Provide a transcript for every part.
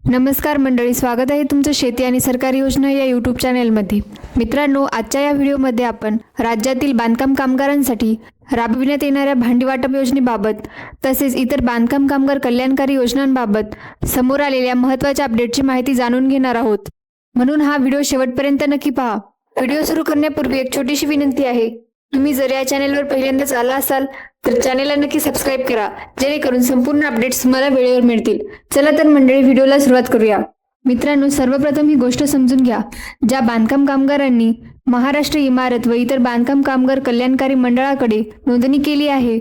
नमस्कार मंडळी, स्वागत आहे तुमचं शेती आणि सरकारी योजना या यूट्यूब चॅनेलमध्ये. मित्रांनो, आजच्या या व्हिडिओमध्ये आपण राज्यातील बांधकाम कामगारांसाठी राबविण्यात येणाऱ्या भांडी वाटप योजनेबाबत तसेच इतर बांधकाम कामगार कल्याणकारी योजनांबाबत समोर आलेल्या महत्त्वाच्या अपडेटची माहिती जाणून घेणार आहोत. म्हणून हा व्हिडिओ शेवटपर्यंत नक्की पहा. व्हिडिओ सुरू करण्यापूर्वी एक छोटीशी विनंती आहे. तुम्ही जर या चॅनेलवर पहिल्यांदाच आला असाल तर चॅनेलला नक्की सबस्क्राईब करा, जेणेकरून संपूर्ण अपडेट्स तुम्हाला वेळेवर मिळतील. चला तर मंडळी, व्हिडिओला सुरुवात करूया. मित्रांनो, सर्वप्रथम ही गोष्ट समजून घ्या. ज्या बांधकाम कामगारांनी महाराष्ट्र इमारत व इतर बांधकाम कामगार कल्याणकारी मंडळाकडे नोंदणी केली आहे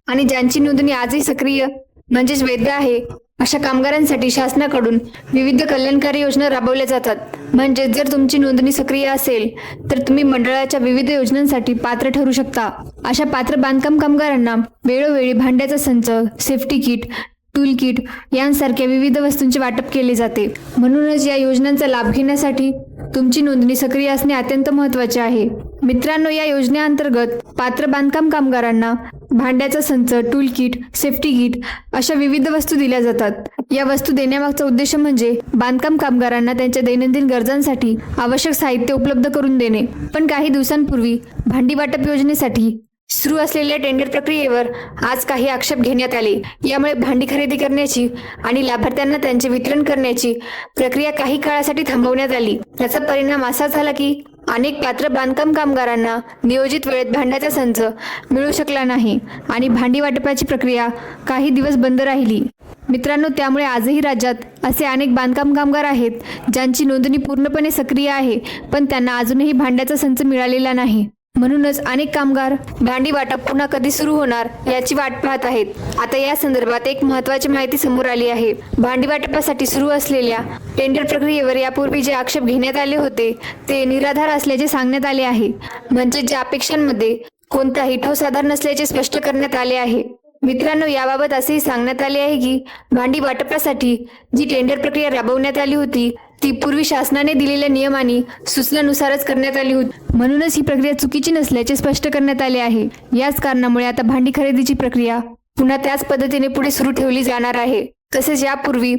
आणि ज्यांची नोंदणी आजही सक्रिय म्हणजेच वैध आहे, अशा कामगारांसाठी शासनाकडून विविध कल्याणकारी योजना राबवल्या जातात. म्हणजे जर तुमची नोंदणी सक्रिय असेल तर तुम्ही मंडळाच्या विविध योजनांसाठी पात्र ठरू शकता. अशा पात्र बांधकाम कामगारांना वेळोवेळी भांड्याचा संच, सेफ्टी किट, टूल किट यांसारख्या विविध वस्तूंचे वाटप केले जाते. म्हणूनच या योजनांचा लाभ घेण्यासाठी तुमची नोंदणी सक्रिय असणे अत्यंत महत्त्वाचे आहे. मित्रांनो, या योजनेअंतर्गत पात्र बांधकाम कामगारांना भांड्याचा संच, टूल किट, सेफ्टी किट अशा विविध वस्तू दिल्या जातात. या वस्तू देण्यामागचा उद्देश म्हणजे बांधकाम कामगारांना त्यांच्या दैनंदिन गरजांसाठी आवश्यक साहित्य उपलब्ध करून देणे. पण काही दिवसांपूर्वी भांडी वाटप योजनेसाठी सुरू असलेल्या टेंडर प्रक्रियेवर आज काही आक्षेप घेण्यात आले. यामुळे भांडी खरेदी करण्याची आणि लाभार्थ्यांना त्यांचे वितरण करण्याची प्रक्रिया काही काळासाठी थांबवण्यात आली. याचा परिणाम असा झाला की अनेक पात्र बांधकाम कामगारांना नियोजित वेळेत भांड्याचा संच मिळू शकला नाही आणि भांडी वाटपाची प्रक्रिया काही दिवस बंद राहिली. मित्रांनो, त्यामुळे आजही राज्यात असे अनेक बांधकाम कामगार आहेत ज्यांची नोंदणी पूर्णपणे सक्रिय आहे, पण त्यांना अजूनही भांड्याचा संच मिळालेला नाही. म्हणूनच अनेक कामगार भांडी वाटप पुन्हा कधी सुरू होणार याची वाट पाहत आहेत. आता या संदर्भात एक महत्त्वाची माहिती समोर आली आहे. भांडी वाटपासाठी सुरू असलेल्या टेंडर प्रक्रियेवर यापूर्वी जे आक्षेप घेण्यात आले होते ते निराधार असल्याचे सांगण्यात आले आहे. म्हणजे ज्या अपेक्षांमध्ये कोणताही ठोस आधार नसल्याचे स्पष्ट करण्यात आले आहे. मित्रांनो, याबाबत असेही सांगण्यात आले आहे की भांडी वाटपासाठी जी टेंडर प्रक्रिया राबवण्यात आली होती ती पूर्वी शासनाने दिलेल्या नियम आणि सूचनानुसारच करण्यात आली होती. म्हणूनच ही प्रक्रिया चुकीची नसल्याचे स्पष्ट करण्यात आले आहे. याच कारणामुळे आता भांडी खरेदीची प्रक्रिया पुन्हा त्याच पद्धतीने पुढे सुरू ठेवली जाणार आहे. तसेच यापूर्वी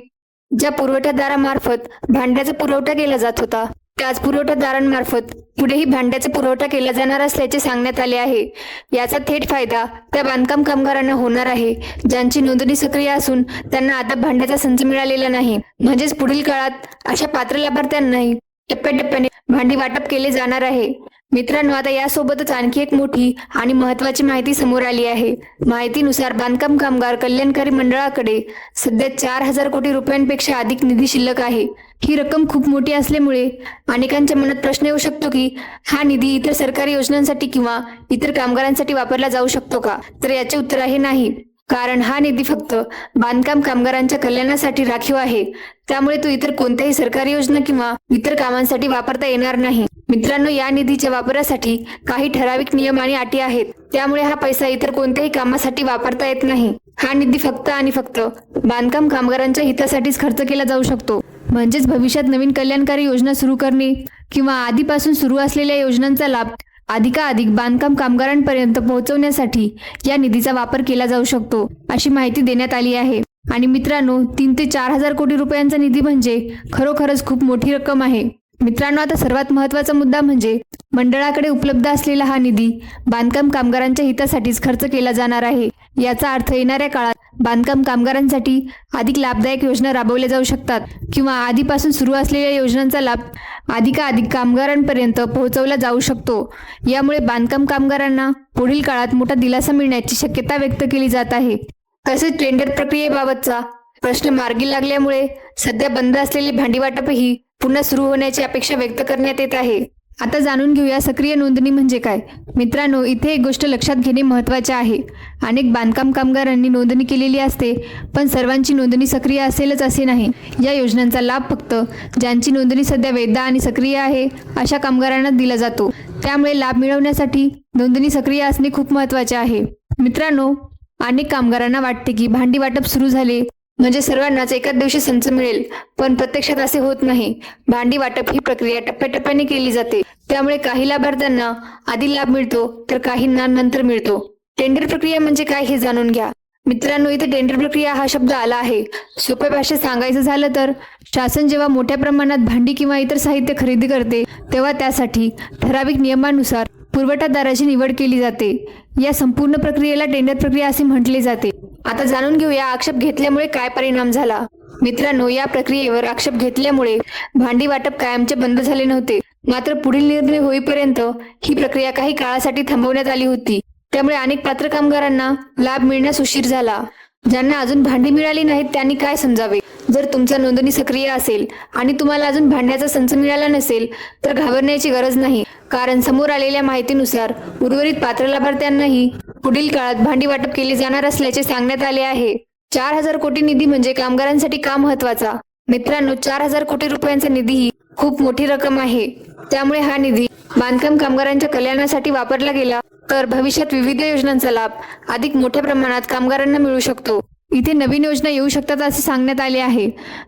ज्या पुरवठादारामार्फत भांड्याचा पुरवठा केला जात होता त्याच पुरवठादारांमार्फत पुढेही भांड्याचा पुरवठा केला जाणार असल्याचे सांगण्यात आले आहे. याचा थेट फायदा त्या बांधकाम कामगारांना होणार आहे ज्यांची नोंदणी सक्रिय असून त्यांना आता भांड्याचा संच मिळालेला नाही. म्हणजेच पुढील काळात अशा पात्र लाभार्थ्यांनाही टप्प्याटप्प्याने भांडी वाटप केले जाणार आहे. मित्रांनो, आता यासोबतच आणखी एक मोठी आणि महत्त्वाची माहिती समोर आली आहे. माहितीनुसार बांधकाम कामगार कल्याणकारी मंडळाकडे सध्या 4,000 कोटी रुपयांपेक्षा अधिक निधी शिल्लक आहे. ही रक्कम खूप मोठी असल्यामुळे अनेकांच्या मनात प्रश्न येऊ शकतो की हा निधी इतर सरकारी योजनांसाठी किंवा इतर कामगारांसाठी वापरला जाऊ शकतो का? तर याचे उत्तर आहे नाही. कारण हा निधी फक्त बांधकाम कामगारांच्या कल्याणासाठी राखीव आहे. त्यामुळे तो इतर कोणत्याही सरकारी योजना किंवा इतर कामांसाठी वापरता येणार नाही. मित्रांनो, या निधीच्या वापरासाठी काही ठराविक नियम आणि अटी आहेत. त्यामुळे हा पैसा इतर कोणत्याही कामासाठी वापरता येत नाही. हा निधी फक्त आणि फक्त बांधकाम कामगारांच्या हितासाठीच खर्च केला जाऊ शकतो. म्हणजेच भविष्यात नवीन कल्याणकारी योजना सुरू करणे किंवा आधीपासून सुरू असलेल्या योजनांचा लाभ अधिकाधिक बांधकाम कामगारांपर्यंत पोहोचवण्यासाठी या निधीचा वापर केला जाऊ शकतो, अशी माहिती देण्यात आली आहे. आणि मित्रांनो, 3 ते 4,000 कोटी रुपयांचा निधी म्हणजे खरोखरच खूप मोठी रक्कम आहे. मित्रांनो, आता सर्वात महत्त्वाचा मुद्दा म्हणजे मंडळाकडे उपलब्ध असलेला हा निधी बांधकाम कामगारांच्या हितासाठीच खर्च केला जाणार आहे. याचा अर्थ येणाऱ्या काळात बांधकाम कामगारांसाठी अधिक लाभदायक योजना राबवल्या जाऊ शकतात किंवा आधीपासून सुरू असलेल्या योजनांचा लाभ अधिकाधिक कामगारांपर्यंत पोहोचवला जाऊ शकतो. यामुळे बांधकाम कामगारांना पुढील काळात मोठा दिलासा मिळण्याची शक्यता व्यक्त केली जात आहे. तसेच टेंडर प्रक्रियेबाबतचा प्रश्न मार्गी लागल्यामुळे सध्या बंद असलेले भांडी वाटपही पुन्हा सुरू होण्याची अपेक्षा व्यक्त करण्यात येत आहे. आता जाणून घेऊया सक्रिय नोंदणी म्हणजे काय. मित्रांनो, इथे एक गोष्ट लक्षात घेणे महत्त्वाचे आहे. अनेक बांधकाम कामगारांनी नोंदणी केलेली असते, पण सर्वांची नोंदणी सक्रिय असेलच असे नाही. या योजनांचा लाभ फक्त ज्यांची नोंदणी सध्या वैध आणि सक्रिय आहे अशा कामगारांना दिला जातो. त्यामुळे लाभ मिळवण्यासाठी नोंदणी सक्रिय असणे खूप महत्त्वाचे आहे. मित्रांनो, अनेक कामगारांना वाटते की भांडी वाटप सुरू झाले म्हणजे सर्वांनाच एकाच दिवशी संच मिळेल, पण प्रत्यक्षात असे होत नाही. भांडी वाटप ही प्रक्रिया टप्प्याटप्प्याने केली जाते. त्यामुळे काही लाभार्थ्यांना आधी लाभ मिळतो तर काहींना नंतर मिळतो. टेंडर प्रक्रिया म्हणजे काय हे जाणून घ्या. मित्रांनो, इथे टेंडर प्रक्रिया हा शब्द आला आहे. सोप्या भाषेत सांगायचं झालं तर शासन जेव्हा मोठ्या प्रमाणात भांडी किंवा इतर साहित्य खरेदी करते तेव्हा त्यासाठी ठराविक नियमानुसार पुरवठादाराची निवड केली जाते. या संपूर्ण प्रक्रियेला टेंडर प्रक्रिया असे म्हटले जाते. आता जाणून घेऊया आक्षेप घेतल्यामुळे काय परिणाम झाला. मित्रांनो, या प्रक्रियेवर आक्षेप घेतल्यामुळे भांडी वाटप कायमचे बंद झाले नव्हते, मात्र पुढील निर्णय होईपर्यंत ही प्रक्रिया काही काळासाठी थांबवण्यात आली होती. त्यामुळे अनेक पात्र कामगारांना लाभ मिळण्यास उशीर झाला. ज्यांना अजून भांडी मिळाली नाहीत त्यांनी काय समजावे. जर तुमचा नोंदणी सक्रिय असेल आणि तुम्हाला अजून भांड्याचा संच मिळाला नसेल तर घाबरण्याची गरज नाही, कारण समोर आलेल्या माहितीनुसार उर्वरित पात्र लाभार्थ्यांनाही पुढील काळात भांडी वाटप केले जाणार असल्याचे सांगण्यात आले आहे. 4,000 कोटी निधी म्हणजे कामगारांसाठी का महत्वाचा. मित्रांनो, 4,000 कोटी रुपयांचा निधी ही खूप मोठी रक्कम आहे. त्यामुळे हा निधी बांधकाम कामगारांच्या कल्याणासाठी वापरला गेला तर भविष्यात विविध योजनांचा लाभ अधिक मोठ्या प्रमाणात कामगारांना मिळू शकतो. इथे नवीन योजना येऊ शकतात असे सांगण्यात आले आहे.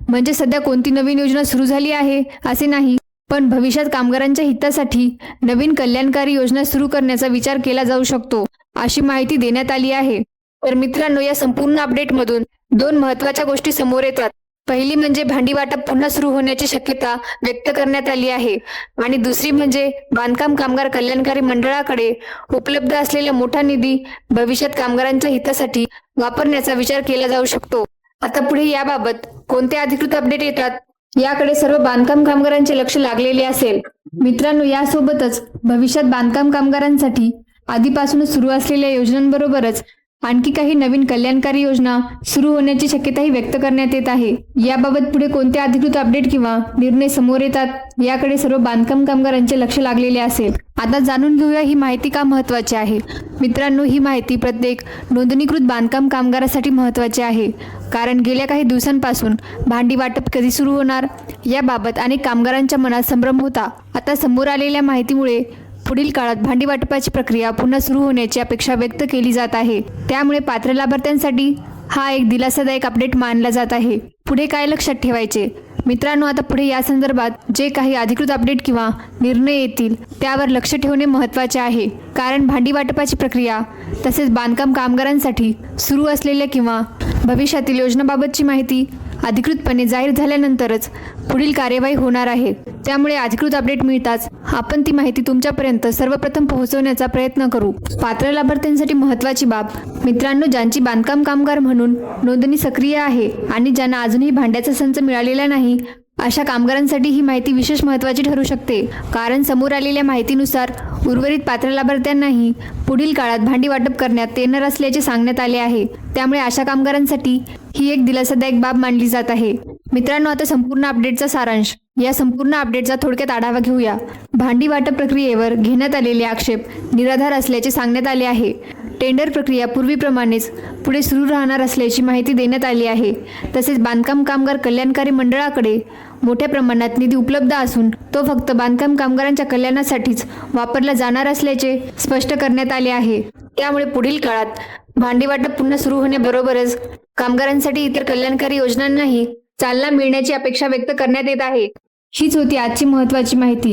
म्हणजे सध्या कोणती नवीन योजना सुरू झाली आहे असे नाही, पण भविष्यात कामगारांच्या हितासाठी नवीन कल्याणकारी योजना सुरू करण्याचा विचार केला जाऊ शकतो अशी माहिती देण्यात आली आहे. तर मित्रांनो, या संपूर्ण अपडेटमधून 2 महत्त्वाच्या गोष्टी समोर येतात. पहिली म्हणजे भांडी वाटप पुन्हा सुरू होण्याची शक्यता व्यक्त करण्यात आली आहे आणि दुसरी म्हणजे बांधकाम कामगार कल्याणकारी मंडळाकडे उपलब्ध असलेला मोठा निधी भविष्यात कामगारांच्या हितासाठी वापरण्याचा विचार केला जाऊ शकतो. आता पुढे याबाबत कोणते अधिकृत अपडेट येतात याकडे सर्व बांधकाम कामगारांचे लक्ष लागलेले असेल. मित्रांनो, यासोबतच भविष्यात बांधकाम कामगारांसाठी आधीपासूनच सुरू असलेल्या योजनांबरोबरच आणखी काही नवीन कल्याणकारी योजना सुरू होण्याची शक्यताही व्यक्त करण्यात येत आहे. याबाबत पुढे कोणते अधिकृत अपडेट किंवा निर्णय समोर येतात याकडे सर्व बांधकाम कामगारांचे लक्ष लागलेले असेल. आता जाणून घेऊया ही माहिती का महत्त्वाची आहे. मित्रांनो, ही माहिती प्रत्येक नोंदणीकृत बांधकाम कामगारासाठी महत्त्वाची आहे, कारण गेल्या काही दिवसांपासून भांडी वाटप कधी सुरू होणार याबाबत अनेक कामगारांच्या मनात संभ्रम होता. आता समोर आलेल्या माहितीमुळे पुढील काळात भांडी वाटपाची प्रक्रिया पुन्हा सुरू होण्याची अपेक्षा व्यक्त केली जात आहे. त्यामुळे पात्र लाभार्थ्यांसाठी हा एक दिलासादायक अपडेट मानला जात आहे. पुढे काय लक्षात ठेवायचे. मित्रांनो, आता पुढे या संदर्भात जे काही अधिकृत अपडेट किंवा निर्णय येतील त्यावर लक्ष ठेवणे महत्त्वाचे आहे, कारण भांडी वाटपाची प्रक्रिया तसेच बांधकाम कामगारांसाठी सुरू असलेल्या किंवा भविष्यातील योजनाबाबतची माहिती अधिकृतपणे जाहीर झाल्यानंतरच पुढील कार्यवाही होणार आहे. त्यामुळे अधिकृत अपडेट मिळताच आपण ती माहिती तुमच्यापर्यंत सर्वप्रथम पोहोचवण्याचा प्रयत्न करू. पात्र लाभार्थ्यांसाठी महत्त्वाची बाब. मित्रांनो, ज्यांची बांधकाम कामगार म्हणून नोंदणी सक्रिय आहे आणि ज्यांना अजूनही भांड्याचा संच मिळालेला नाही अशा कामगारांसाठी ही माहिती विशेष महत्त्वाची ठरू शकते, कारण समोर आलेल्या माहितीनुसार उर्वरित पात्र लाभार्थ्यांनाही पुढील काळात भांडी वाटप करण्यात येणार असल्याचे सांगण्यात आले आहे. त्यामुळे अशा कामगारांसाठी ही एक दिलासादायक बाब मानली जात आहे. मित्रांनो, आता संपूर्ण अपडेटचा सारांश. या संपूर्ण अपडेटचा थोडक्यात आढावा घेऊया. भांडी वाटप प्रक्रियेवर घेण्यात आलेले आक्षेप निराधार असल्याचे सांगण्यात आले आहे. टेंडर प्रक्रिया पूर्वीप्रमाणेच पुढे सुरू राहणार असल्याची माहिती देण्यात आली आहे. तसेच बांधकाम कामगार कल्याणकारी मंडळाकडे मोठ्या प्रमाणात निधी उपलब्ध असून तो फक्त बांधकाम कामगारांच्या कल्याणासाठीच वापरला जाणार असल्याचे स्पष्ट करण्यात आले आहे. त्यामुळे पुढील काळात भांडी वाटप पुन्हा सुरू होण्याबरोबरच कामगारांसाठी इतर कल्याणकारी योजनांनाही चालना मिळण्याची अपेक्षा व्यक्त करण्यात येत आहे. हीच होती आजची महत्त्वाची माहिती.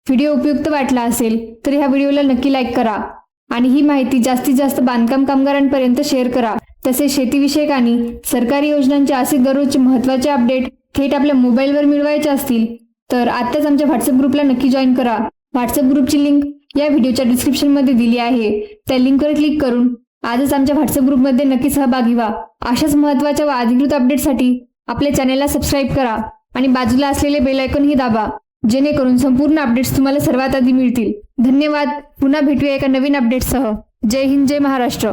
व्हिडिओ उपयुक्त वाटला असेल तर ह्या व्हिडिओला नक्की लाईक करा आणि ही माहिती जास्तीत जास्त बांधकाम कामगारांपर्यंत शेअर करा. तसेच शेतीविषयक आणि सरकारी योजनांचे असे दररोजचे महत्त्वाचे अपडेट थेट आपल्या मोबाईलवर मिळवायचे असतील तर आत्ताच आमच्या व्हॉट्सअप ग्रुपला नक्की जॉईन करा. व्हॉट्सअप ग्रुपची लिंक या व्हिडिओच्या डिस्क्रिप्शनमध्ये दिली आहे. त्या लिंकवर क्लिक करून आजच आमच्या व्हॉट्सअप ग्रुपमध्ये नक्की सहभागी व्हा. अशाच महत्त्वाच्या व अधिकृत अपडेटसाठी आपल्या चॅनेलला सबस्क्राईब करा आणि बाजूला असलेले बेल आयकॉनही दाबा, जेणेकरून संपूर्ण अपडेट्स तुम्हाला सर्वात आधी मिळतील. धन्यवाद. पुन्हा भेटूया एका नवीन अपडेटसह. जय हिंद, जय महाराष्ट्र.